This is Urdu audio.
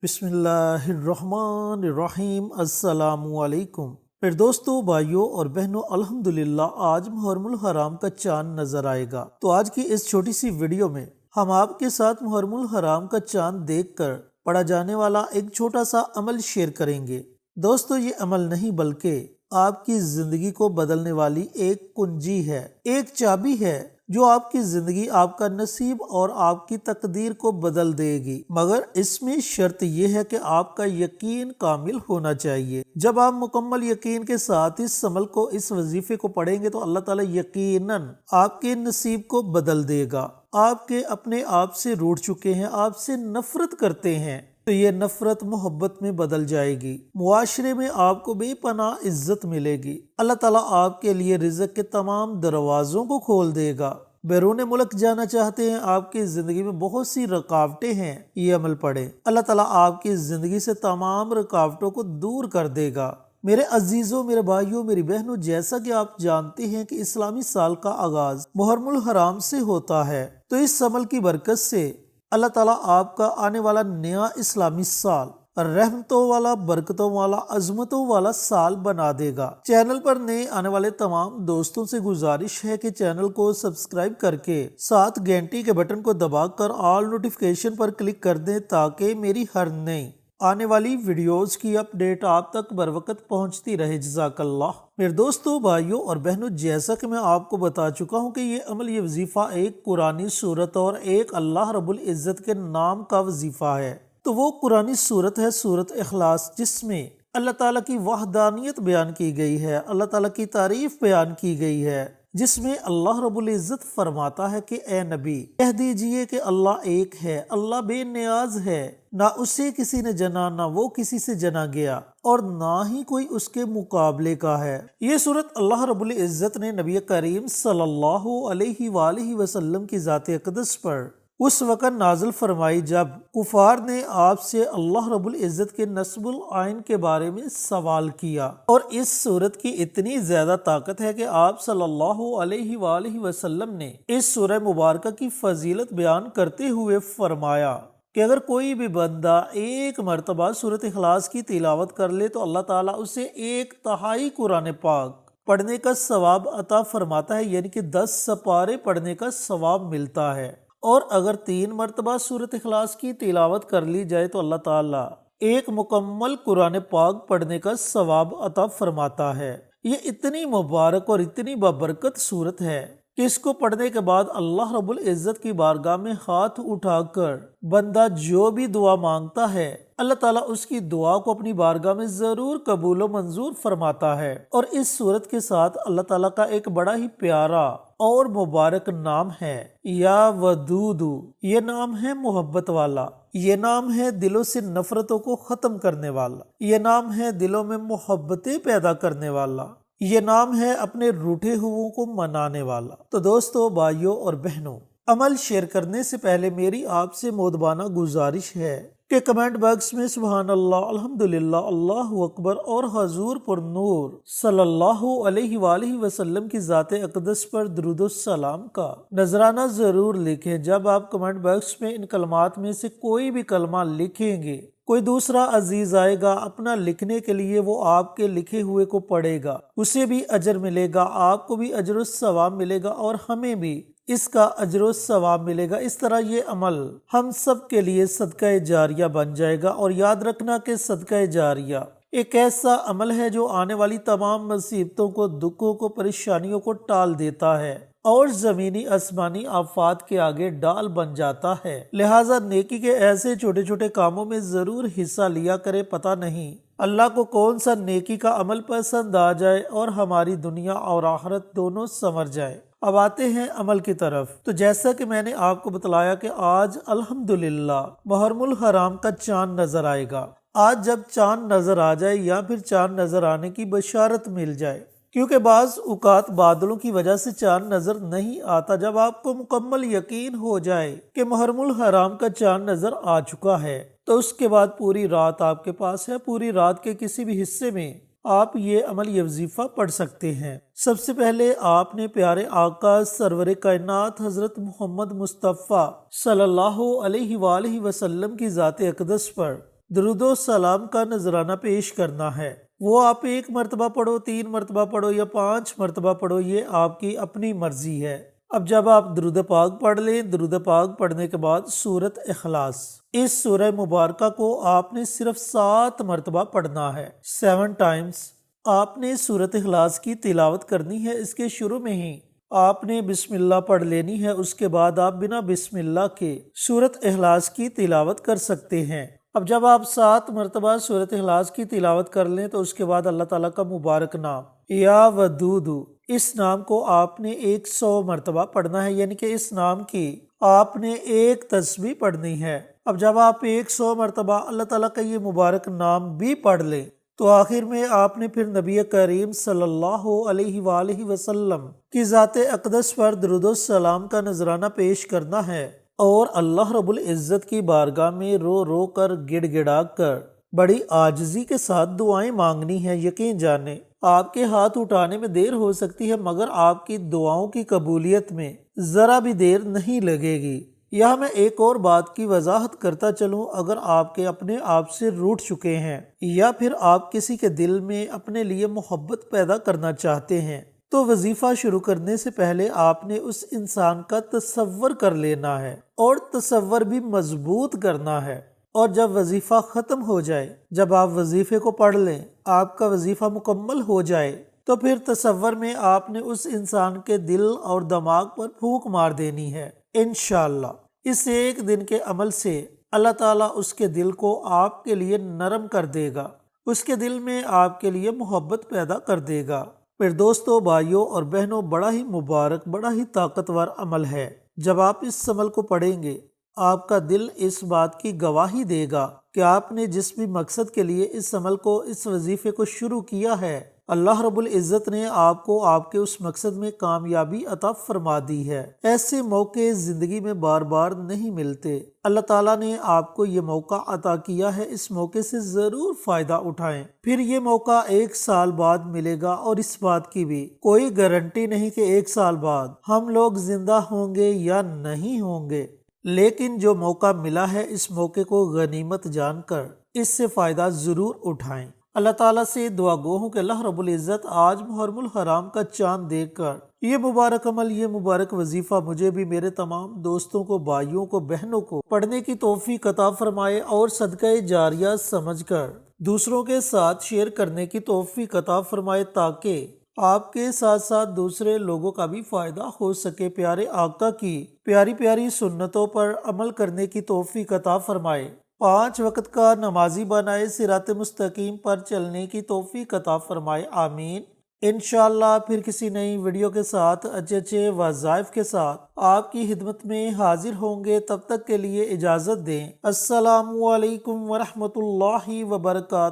بسم اللہ الرحمن الرحیم۔ السلام علیکم۔ پھر دوستو، بھائیوں اور بہنوں، الحمدللہ آج محرم الحرام کا چاند نظر آئے گا۔ تو آج کی اس چھوٹی سی ویڈیو میں ہم آپ کے ساتھ محرم الحرام کا چاند دیکھ کر پڑھا جانے والا ایک چھوٹا سا عمل شیئر کریں گے۔ دوستو، یہ عمل نہیں بلکہ آپ کی زندگی کو بدلنے والی ایک کنجی ہے، ایک چابی ہے جو آپ کی زندگی، آپ کا نصیب اور آپ کی تقدیر کو بدل دے گی، مگر اس میں شرط یہ ہے کہ آپ کا یقین کامل ہونا چاہیے۔ جب آپ مکمل یقین کے ساتھ اس عمل کو، اس وظیفے کو پڑھیں گے تو اللہ تعالیٰ یقیناً آپ کے نصیب کو بدل دے گا۔ آپ کے اپنے آپ سے روٹھ چکے ہیں، آپ سے نفرت کرتے ہیں، تو یہ نفرت محبت میں بدل جائے گی، معاشرے میں آپ کو بے پناہ عزت ملے گی، اللہ تعالیٰ آپ کے لیے رزق کے تمام دروازوں کو کھول دے گا۔ بیرون ملک جانا چاہتے ہیں، آپ کی زندگی میں بہت سی رکاوٹیں ہیں، یہ عمل پڑھیں، اللہ تعالیٰ آپ کی زندگی سے تمام رکاوٹوں کو دور کر دے گا۔ میرے عزیزوں، میرے بھائیوں، میری بہنوں، جیسا کہ آپ جانتے ہیں کہ اسلامی سال کا آغاز محرم الحرام سے ہوتا ہے، تو اس عمل کی برکت سے اللہ تعالیٰ آپ کا آنے والا نیا اسلامی سال رحمتوں والا، برکتوں والا، عظمتوں والا سال بنا دے گا۔ چینل پر نئے آنے والے تمام دوستوں سے گزارش ہے کہ چینل کو سبسکرائب کر کے ساتھ گھنٹی کے بٹن کو دبا کر آل نوٹیفیکیشن پر کلک کر دیں تاکہ میری ہر نئی آنے والی ویڈیوز کی اپڈیٹ آپ تک بر وقت پہنچتی رہے۔ جزاک اللہ۔ میرے دوستوں، بھائیوں اور بہنوں، جیسا کہ میں آپ کو بتا چکا ہوں کہ یہ عمل، یہ وظیفہ ایک قرآنی صورت اور ایک اللہ رب العزت کے نام کا وظیفہ ہے۔ تو وہ قرآنی صورت ہے سورۃ اخلاص، جس میں اللہ تعالیٰ کی وحدانیت بیان کی گئی ہے، اللہ تعالیٰ کی تعریف بیان کی گئی ہے، جس میں اللہ رب العزت فرماتا ہے کہ اے نبی، کہہ دیجئے کہ اللہ ایک ہے، اللہ بے نیاز ہے، نہ اسے کسی نے جنا، نہ وہ کسی سے جنا گیا، اور نہ ہی کوئی اس کے مقابلے کا ہے۔ یہ سورت اللہ رب العزت نے نبی کریم صلی اللہ علیہ وآلہ وسلم کی ذات اقدس پر اس وقت نازل فرمائی جب کفار نے آپ سے اللہ رب العزت کے نصب العین کے بارے میں سوال کیا، اور اس سورت کی اتنی زیادہ طاقت ہے کہ آپ صلی اللہ علیہ وآلہ وسلم نے اس سورہ مبارکہ کی فضیلت بیان کرتے ہوئے فرمایا کہ اگر کوئی بھی بندہ ایک مرتبہ سورۃ اخلاص کی تلاوت کر لے تو اللہ تعالیٰ اسے 1/3 قرآن پاک پڑھنے کا ثواب عطا فرماتا ہے، یعنی کہ 10 سپارے پڑھنے کا ثواب ملتا ہے۔ اور اگر 3 مرتبہ سورۃ اخلاص کی تلاوت کر لی جائے تو اللہ تعالیٰ 1 مکمل قرآن پاک پڑھنے کا ثواب عطا فرماتا ہے۔ یہ اتنی مبارک اور اتنی بابرکت سورت ہے کہ اس کو پڑھنے کے بعد اللہ رب العزت کی بارگاہ میں ہاتھ اٹھا کر بندہ جو بھی دعا مانگتا ہے، اللہ تعالیٰ اس کی دعا کو اپنی بارگاہ میں ضرور قبول و منظور فرماتا ہے۔ اور اس سورت کے ساتھ اللہ تعالیٰ کا ایک بڑا ہی پیارا اور مبارک نام ہے، یا ودود۔ یہ نام ہے محبت والا، یہ نام ہے دلوں سے نفرتوں کو ختم کرنے والا، یہ نام ہے دلوں میں محبتیں پیدا کرنے والا، یہ نام ہے اپنے روٹھے ہوئوں کو منانے والا۔ تو دوستو، بھائیوں اور بہنوں، عمل شیئر کرنے سے پہلے میری آپ سے مودبانہ گزارش ہے کہ کمنٹ باکس میں سبحان اللہ، الحمدللہ، اللہ اکبر اور حضور پر نور صلی اللہ علیہ وآلہ وسلم کی ذات اقدس پر درود و سلام کا نذرانہ ضرور لکھیں۔ جب آپ کمنٹ باکس میں ان کلمات میں سے کوئی بھی کلمہ لکھیں گے، کوئی دوسرا عزیز آئے گا اپنا لکھنے کے لیے، وہ آپ کے لکھے ہوئے کو پڑھے گا، اسے بھی اجر ملے گا، آپ کو بھی اجر و ثواب ملے گا، اور ہمیں بھی اس کا اجر و ثواب ملے گا۔ اس طرح یہ عمل ہم سب کے لیے صدقہ جاریہ بن جائے گا۔ اور یاد رکھنا کہ صدقہ جاریہ ایک ایسا عمل ہے جو آنے والی تمام مصیبتوں کو، دکھوں کو، پریشانیوں کو ٹال دیتا ہے اور زمینی آسمانی آفات کے آگے ڈال بن جاتا ہے۔ لہٰذا نیکی کے ایسے چھوٹے چھوٹے کاموں میں ضرور حصہ لیا کرے، پتہ نہیں اللہ کو کون سا نیکی کا عمل پسند آ جائے اور ہماری دنیا اور آخرت دونوں سنور جائے۔ اب آتے ہیں عمل کی طرف۔ تو جیسا کہ میں نے آپ کو بتلایا کہ آج الحمدللہ محرم الحرام کا چاند نظر آئے گا۔ آج جب چاند نظر آ جائے یا پھر چاند نظر آنے کی بشارت مل جائے، کیونکہ بعض اوقات بادلوں کی وجہ سے چاند نظر نہیں آتا، جب آپ کو مکمل یقین ہو جائے کہ محرم الحرام کا چاند نظر آ چکا ہے تو اس کے بعد پوری رات آپ کے پاس ہے، پوری رات کے کسی بھی حصے میں آپ یہ عمل، یہ وظیفہ پڑھ سکتے ہیں۔ سب سے پہلے آپ نے پیارے آقا سرور کائنات حضرت محمد مصطفیٰ صلی اللہ علیہ وآلہ وسلم کی ذات اقدس پر درود و سلام کا نذرانہ پیش کرنا ہے۔ وہ آپ 1 مرتبہ پڑھو، 3 مرتبہ پڑھو یا 5 مرتبہ پڑھو، یہ آپ کی اپنی مرضی ہے۔ اب جب آپ درود پاک پڑھ لیں، درود پاک پڑھنے کے بعد سورۃ اخلاص، اس سورہ مبارکہ کو آپ نے صرف 7 مرتبہ پڑھنا ہے، 7 ٹائمز۔ آپ نے سورۃ اخلاص کی تلاوت کرنی ہے۔ اس کے شروع میں ہی آپ نے بسم اللہ پڑھ لینی ہے، اس کے بعد آپ بنا بسم اللہ کے سورۃ اخلاص کی تلاوت کر سکتے ہیں۔ اب جب آپ 7 مرتبہ سورۃ اخلاص کی تلاوت کر لیں تو اس کے بعد اللہ تعالیٰ کا مبارک نام یا ودود، اس نام کو آپ نے 100 مرتبہ پڑھنا ہے، یعنی کہ اس نام کی آپ نے 1 تسبیح پڑھنی ہے۔ اب جب آپ 100 مرتبہ اللہ تعالیٰ کا یہ مبارک نام بھی پڑھ لیں تو آخر میں آپ نے پھر نبی کریم صلی اللہ علیہ وآلہ وسلم کی ذات اقدس پر درود و سلام کا نذرانہ پیش کرنا ہے اور اللہ رب العزت کی بارگاہ میں رو رو کر گڑ گڑا کر بڑی عاجزی کے ساتھ دعائیں مانگنی ہیں۔ یقین جانیں آپ کے ہاتھ اٹھانے میں دیر ہو سکتی ہے مگر آپ کی دعاؤں کی قبولیت میں ذرا بھی دیر نہیں لگے گی۔ یہاں میں ایک اور بات کی وضاحت کرتا چلوں، اگر آپ کے اپنے آپ سے روٹھ چکے ہیں یا پھر آپ کسی کے دل میں اپنے لیے محبت پیدا کرنا چاہتے ہیں تو وظیفہ شروع کرنے سے پہلے آپ نے اس انسان کا تصور کر لینا ہے اور تصور بھی مضبوط کرنا ہے، اور جب وظیفہ ختم ہو جائے، جب آپ وظیفے کو پڑھ لیں، آپ کا وظیفہ مکمل ہو جائے تو پھر تصور میں آپ نے اس انسان کے دل اور دماغ پر پھونک مار دینی ہے۔ انشاءاللہ اس ایک دن کے عمل سے اللہ تعالیٰ اس کے دل کو آپ کے لیے نرم کر دے گا، اس کے دل میں آپ کے لیے محبت پیدا کر دے گا۔ پھر دوستو، بھائیوں اور بہنوں، بڑا ہی مبارک، بڑا ہی طاقتور عمل ہے۔ جب آپ اس عمل کو پڑھیں گے آپ کا دل اس بات کی گواہی دے گا کہ آپ نے جس بھی مقصد کے لیے اس عمل کو، اس وظیفے کو شروع کیا ہے، اللہ رب العزت نے آپ کو آپ کے اس مقصد میں کامیابی عطا فرما دی ہے۔ ایسے موقع زندگی میں بار بار نہیں ملتے، اللہ تعالیٰ نے آپ کو یہ موقع عطا کیا ہے، اس موقع سے ضرور فائدہ اٹھائیں۔ پھر یہ موقع 1 سال بعد ملے گا اور اس بات کی بھی کوئی گارنٹی نہیں کہ 1 سال بعد ہم لوگ زندہ ہوں گے یا نہیں ہوں گے، لیکن جو موقع ملا ہے اس موقع کو غنیمت جان کر اس سے فائدہ ضرور اٹھائیں۔ اللہ تعالیٰ سے دعا گو ہوں کہ اللہ رب العزت آج محرم الحرام کا چاند دیکھ کر یہ مبارک عمل، یہ مبارک وظیفہ مجھے بھی، میرے تمام دوستوں کو، بھائیوں کو، بہنوں کو پڑھنے کی توفیق عطا فرمائے اور صدقہ جاریہ سمجھ کر دوسروں کے ساتھ شیئر کرنے کی توفیق عطا فرمائے تاکہ آپ کے ساتھ ساتھ دوسرے لوگوں کا بھی فائدہ ہو سکے۔ پیارے آقا کی پیاری پیاری سنتوں پر عمل کرنے کی توفیق عطا فرمائے، 5 وقت کا نمازی بنائے، صراط مستقیم پر چلنے کی توفیق عطا فرمائے، آمین۔ انشاءاللہ پھر کسی نئی ویڈیو کے ساتھ اچھے وظائف کے ساتھ آپ کی خدمت میں حاضر ہوں گے، تب تک کے لیے اجازت دیں۔ السلام علیکم ورحمۃ اللہ وبرکاتہ۔